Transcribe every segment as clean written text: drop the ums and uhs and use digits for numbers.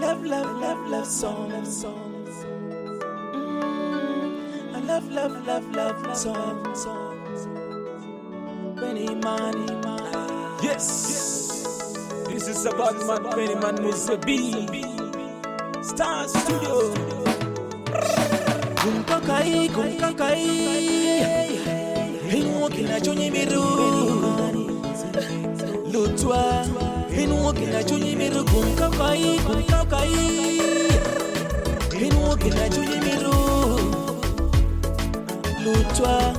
love songs. I love songs. Beniman. Yes. This is about man Beniman Mr. B. Star Studio. Kumkakai. Hinuoki na chunyi miru. Lutwa. Hinuoki na chunyi miru. Kumkakai. Hinuoki na chunyi miru. Lutwa.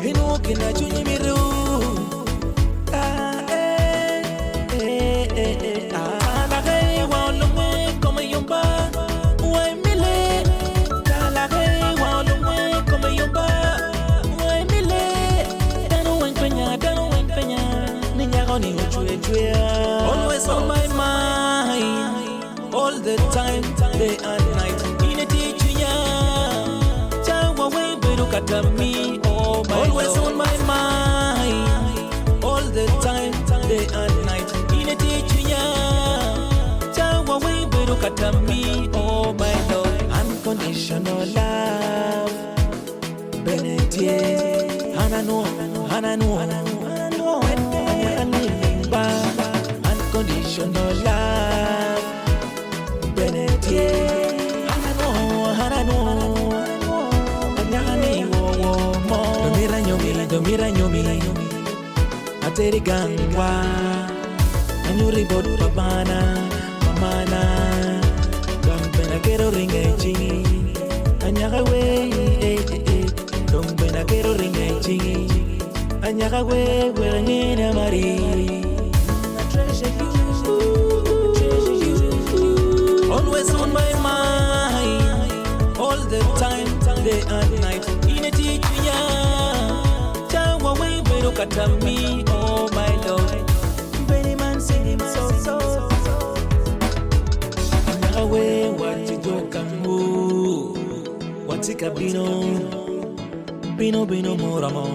Hinuoki na chunyi miru. Always on my mind, all the time, day and night. Itye cwinya, chawa we look at me, oh my. Always on my mind, all the time, day and night. Itye cwinya, chawa we look at me, oh my Lord. Unconditional love, Benedict, Hanano. Unconditional love, Benedict. Domira nyomi, ateri gangwa, anyuri bodu babana, mamana, dombena kero ringa chingi, anyaga we, dombena kero ringa chingi, anyaga we, werengena mari. Always on my mind, all the time, day and night. Itye cwinya, chawa we look at me, oh my Lord. Beniman singing so. Anyawe watijoka mu, watika bino moramo.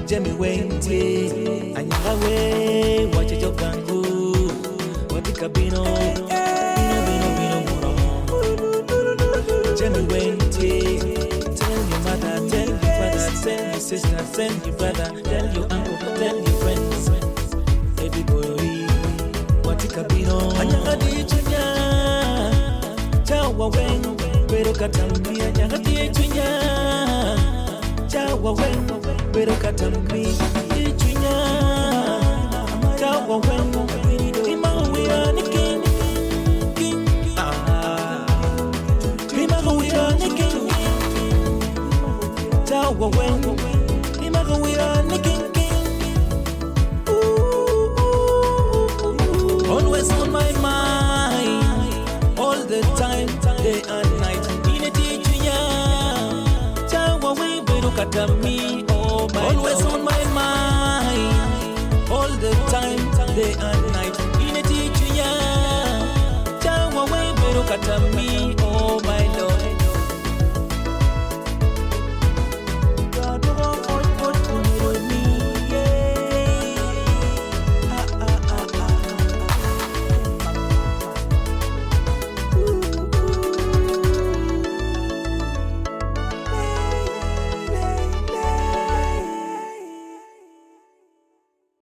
Jemi wenti, anyawe watijoka mu, watika bino moramo. Jemi wenti. Tell your mother, tell your father, tell your sister, tell your brother, tell your uncle, tell your friends. Everybody, watika bino. Anyagati cwinya, chawa wen, pero katambi. Anyagati cwinya, chawa wen, pero katambi. Cwinya, chawa wen, imago we are the king. Imago we are the king. Chawa wen, imago we are the king. Always on my mind, all the time, day and night. Itye cwinya, chawa we look at me, oh my. Always on my mind, all the time, day and night.